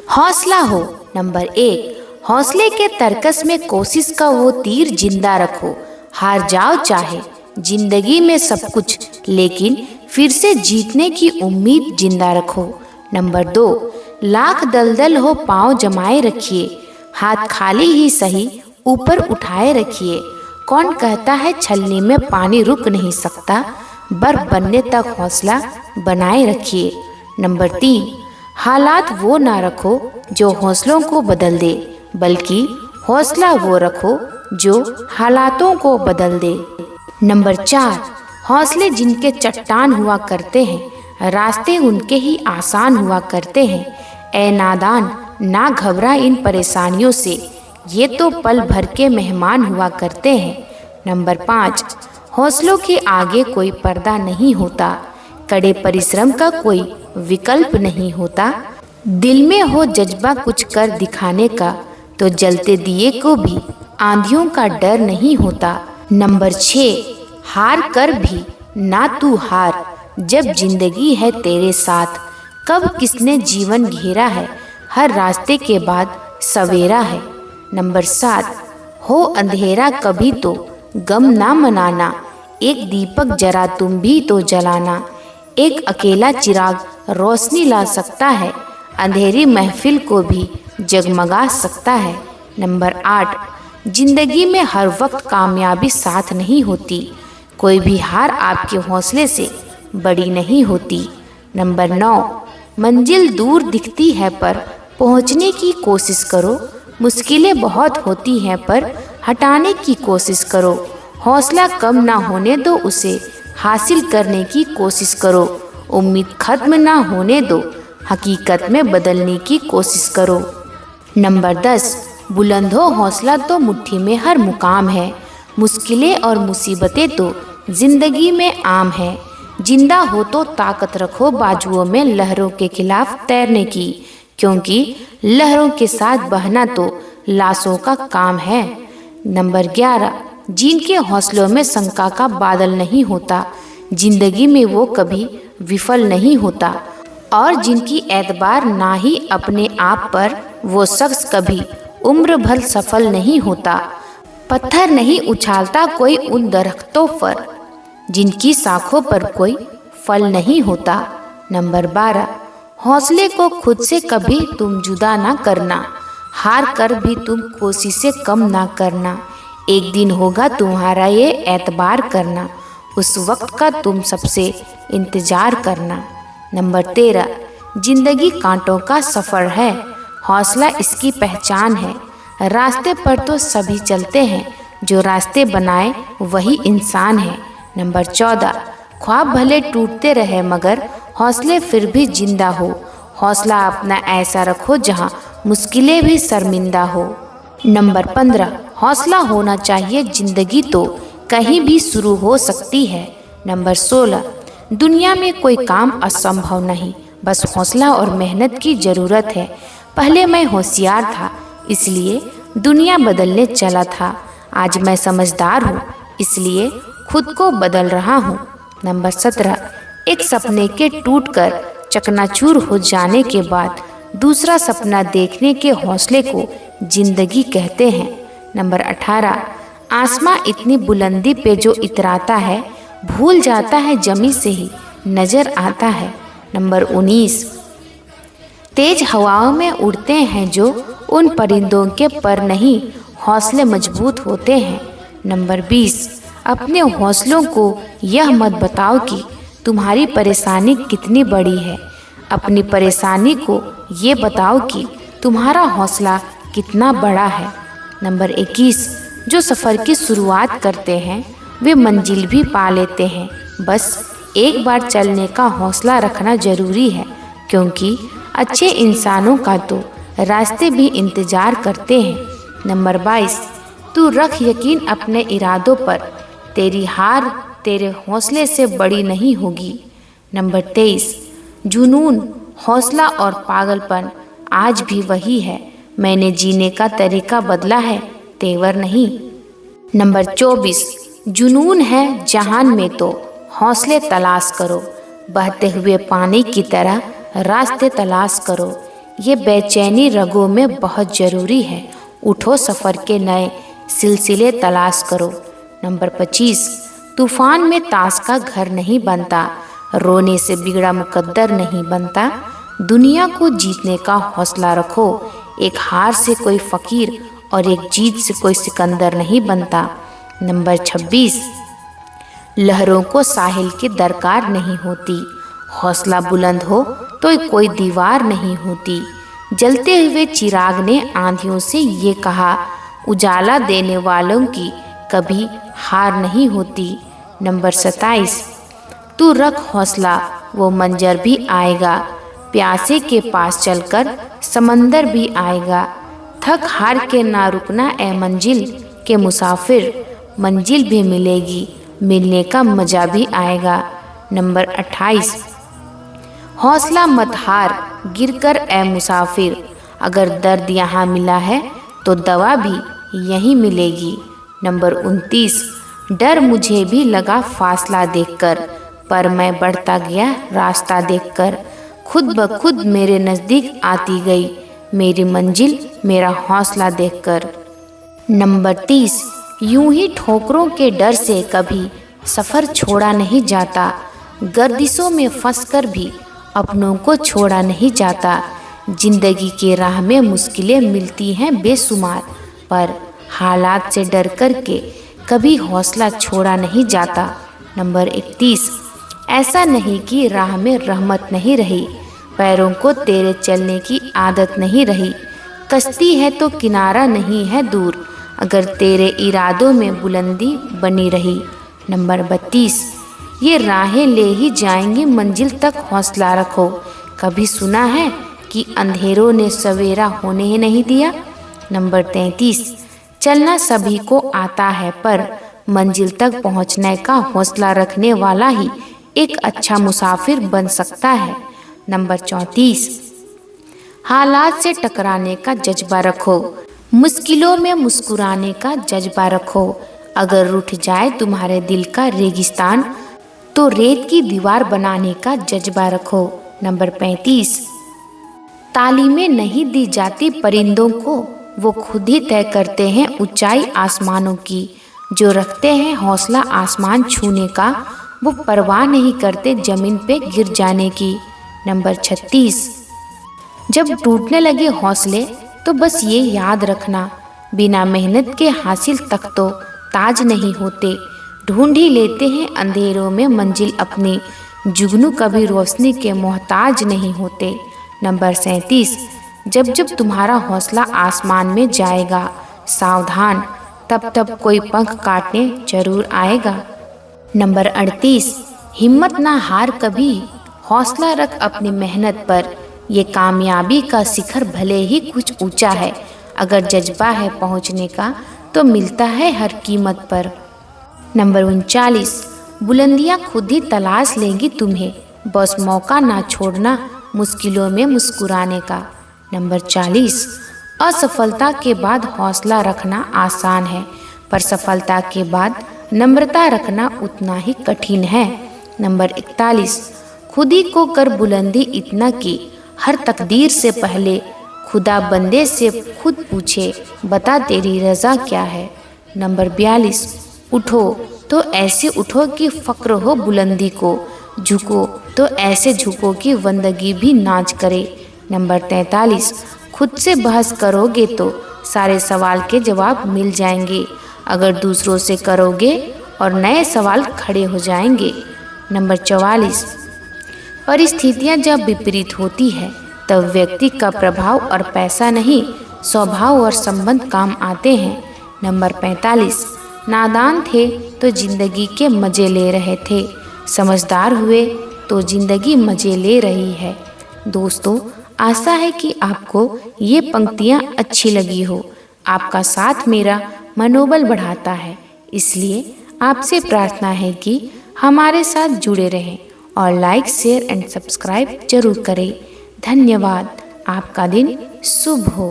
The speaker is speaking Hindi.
हौसला हो। नंबर 1, हौसले के तर्कस में कोशिश का वो तीर जिंदा रखो। हार जाओ चाहे जिंदगी में सब कुछ, लेकिन फिर से जीतने की उम्मीद जिंदा रखो। नंबर 2, लाख दलदल हो पांव जमाए रखिए, हाथ खाली ही सही ऊपर उठाए रखिए। कौन कहता है छलनी में पानी रुक नहीं सकता, बर्फ बनने तक हौसला बनाए रखिए। नंबर 3, हालात वो ना रखो जो हौसलों को बदल दे, बल्कि हौसला वो रखो जो हालातों को बदल दे। नंबर 4, हौसले जिनके चट्टान हुआ करते हैं, रास्ते उनके ही आसान हुआ करते हैं। ऐ नादान ना घबरा इन परेशानियों से, ये तो पल भर के मेहमान हुआ करते हैं। नंबर 5, हौसलों के आगे कोई पर्दा नहीं होता, कड़े परिश्रम का कोई विकल्प नहीं होता। दिल में हो जज्बा कुछ कर दिखाने का, तो जलते दिए को भी आंधियों का डर नहीं होता। नंबर 6, हार कर भी ना तू हार, जब जिंदगी है तेरे साथ। कब किसने जीवन घेरा है, हर रास्ते के बाद सवेरा है। नंबर 7, हो अंधेरा कभी तो गम ना मनाना, एक दीपक जरा तुम भी तो जलाना। एक अकेला चिराग रोशनी ला सकता है, अंधेरी महफिल को भी जगमगा सकता है। नंबर 8, जिंदगी में हर वक्त कामयाबी साथ नहीं होती, कोई भी हार आपके हौसले से बड़ी नहीं होती। नंबर 9, मंजिल दूर दिखती है पर पहुंचने की कोशिश करो, मुश्किलें बहुत होती हैं पर हटाने की कोशिश करो। हौसला कम ना होने दो, उसे हासिल करने की कोशिश करो। उम्मीद खत्म ना होने दो, हकीकत में बदलने की कोशिश करो। नंबर 10, बुलंद हो हौसला तो मुट्ठी में हर मुकाम है, मुश्किलें और मुसीबतें तो जिंदगी में आम है। जिंदा हो तो ताकत रखो बाजुओं में लहरों के खिलाफ तैरने की, क्योंकि लहरों के साथ बहना तो लाशों का काम है। नंबर 11, जिनके हौसलों में शंका का बादल नहीं होता, जिंदगी में वो कभी विफल नहीं होता। और जिनकी एतबार ना ही अपने आप पर, वो शख्स कभी उम्र भर सफल नहीं होता। पत्थर नहीं उछालता कोई उन दरख्तों पर, जिनकी शाखों पर कोई फल नहीं होता। नंबर 12, हौसले को खुद से कभी तुम जुदा ना करना, हार कर भी तुम कोशिशें कम ना करना। एक दिन होगा तुम्हारा ये एतबार करना, उस वक्त का तुम सबसे इंतजार करना। नंबर 13, जिंदगी कांटों का सफ़र है, हौसला इसकी पहचान है। रास्ते पर तो सभी चलते हैं, जो रास्ते बनाए वही इंसान है। नंबर 14, ख्वाब भले टूटते रहे मगर हौसले फिर भी जिंदा हो। हौसला अपना ऐसा रखो जहाँ मुश्किलें भी शर्मिंदा हो। नंबर 15, हौसला होना चाहिए, जिंदगी तो कहीं भी शुरू हो सकती है। नंबर 16, दुनिया में कोई काम असंभव नहीं, बस हौसला और मेहनत की ज़रूरत है। पहले मैं होशियार था, इसलिए दुनिया बदलने चला था। आज मैं समझदार हूँ, इसलिए खुद को बदल रहा हूँ। नंबर 17, एक सपने के टूटकर चकनाचूर हो जाने के बाद दूसरा सपना देखने के हौसले को जिंदगी कहते हैं। नंबर 18, आसमां इतनी बुलंदी पे जो इतराता है, भूल जाता है जमी से ही नजर आता है। नंबर 19, तेज हवाओं में उड़ते हैं जो, उन परिंदों के पर नहीं हौसले मजबूत होते हैं। नंबर 20, अपने हौसलों को यह मत बताओ कि तुम्हारी परेशानी कितनी बड़ी है, अपनी परेशानी को ये बताओ कि तुम्हारा हौसला कितना बड़ा है। नंबर 21, जो सफ़र की शुरुआत करते हैं वे मंजिल भी पा लेते हैं, बस एक बार चलने का हौसला रखना ज़रूरी है, क्योंकि अच्छे इंसानों का तो रास्ते भी इंतज़ार करते हैं। नंबर 22, तू रख यकीन अपने इरादों पर, तेरी हार तेरे हौसले से बड़ी नहीं होगी। नंबर 23, जुनून, हौसला और पागलपन आज भी वही है, मैंने जीने का तरीका बदला है, तेवर नहीं। नंबर 24, जुनून है जहान में तो हौसले तलाश करो, बहते हुए पानी की तरह रास्ते तलाश करो। ये बेचैनी रगों में बहुत जरूरी है। उठो, सफ़र के नए सिलसिले तलाश करो। नंबर 25, तूफान में ताश का घर नहीं बनता, रोने से बिगड़ा मुकद्दर नहीं बनता। दुनिया को जीतने का हौसला रखो, एक हार से कोई फ़कीर और एक जीत से कोई सिकंदर नहीं बनता। नंबर 26, लहरों को साहिल की दरकार नहीं होती, हौसला बुलंद हो तो कोई दीवार नहीं होती। जलते हुए चिराग ने आंधियों से ये कहा, उजाला देने वालों की कभी हार नहीं होती। नंबर 27, तू रख हौसला, वो मंजर भी आएगा, प्यासे के पास चलकर समंदर भी आएगा। थक हार के ना रुकना ए मंजिल के मुसाफिर, मंजिल भी मिलेगी, मिलने का मजा भी आएगा। नंबर 28, हौसला मत हार, गिरकर ए मुसाफिर, अगर दर्द यहाँ मिला है तो दवा भी यहीं मिलेगी। नंबर 29, डर मुझे भी लगा फासला देखकर, पर मैं बढ़ता गया रास्ता देखकर। खुद ब खुद मेरे नज़दीक आती गई मेरी मंजिल, मेरा हौसला देखकर। नंबर 30, यूं ही ठोकरों के डर से कभी सफ़र छोड़ा नहीं जाता, गर्दिशों में फंसकर भी अपनों को छोड़ा नहीं जाता। जिंदगी के राह में मुश्किलें मिलती हैं बेशुमार, पर हालात से डर कर के कभी हौसला छोड़ा नहीं जाता। नंबर 31, ऐसा नहीं कि राह में रहमत नहीं रही, पैरों को तेरे चलने की आदत नहीं रही। कश्ती है तो किनारा नहीं है दूर, अगर तेरे इरादों में बुलंदी बनी रही। नंबर 32, ये राहें ले ही जाएंगी मंजिल तक, हौसला रखो, कभी सुना है कि अंधेरों ने सवेरा होने ही नहीं दिया। नंबर 33, चलना सभी को आता है, पर मंजिल तक पहुंचने का हौसला रखने वाला ही एक अच्छा मुसाफिर बन सकता है। नंबर 34, हालात से टकराने का जज्बा रखो, मुश्किलों में मुस्कुराने का जज्बा रखो। अगर रूठ जाए तुम्हारे दिल का रेगिस्तान, तो रेत की दीवार बनाने का जज्बा रखो। नंबर 35, तालीमें नहीं दी जाती परिंदों को, वो खुद ही तय करते हैं ऊंचाई आसमानों की। जो रखते हैं हौसला आसमान छूने का, वो परवाह नहीं करते जमीन पे गिर जाने की। नंबर 36, जब टूटने लगे हौसले तो बस ये याद रखना, बिना मेहनत के हासिल तक तो ताज नहीं होते। ढूंढ ही लेते हैं अंधेरों में मंजिल अपनी, जुगनू कभी रोशनी के मोहताज नहीं होते। नंबर 37, जब जब तुम्हारा हौसला आसमान में जाएगा, सावधान, तब तब कोई पंख काटने जरूर आएगा। नंबर 38, हिम्मत ना हार कभी, हौसला रख अपनी मेहनत पर, ये कामयाबी का शिखर भले ही कुछ ऊंचा है, अगर जज्बा है पहुंचने का तो मिलता है हर कीमत पर। नंबर 39, बुलंदियां खुद ही तलाश लेंगी तुम्हें, बस मौका ना छोड़ना मुश्किलों में मुस्कुराने का। नंबर 40, असफलता के बाद हौसला रखना आसान है, पर सफलता के बाद नम्रता रखना उतना ही कठिन है। नंबर 41, खुद ही को कर बुलंदी इतना कि हर तकदीर से पहले खुदा बंदे से खुद पूछे, बता तेरी रज़ा क्या है। नंबर 42, उठो तो ऐसे उठो कि फ़क्र हो बुलंदी को, झुको तो ऐसे झुको कि बंदगी भी नाच करे। नंबर 43, खुद से बहस करोगे तो सारे सवाल के जवाब मिल जाएंगे, अगर दूसरों से करोगे और नए सवाल खड़े हो जाएंगे। नंबर 44, परिस्थितियाँ जब विपरीत होती है तब व्यक्ति का प्रभाव और पैसा नहीं, स्वभाव और संबंध काम आते हैं। नंबर 45, नादान थे तो जिंदगी के मज़े ले रहे थे, समझदार हुए तो जिंदगी मज़े ले रही है। दोस्तों, आशा है कि आपको ये पंक्तियाँ अच्छी लगी हो। आपका साथ मेरा मनोबल बढ़ाता है, इसलिए आपसे प्रार्थना है कि हमारे साथ जुड़े रहें और लाइक, शेयर एंड सब्सक्राइब जरूर करें। धन्यवाद। आपका दिन शुभ हो।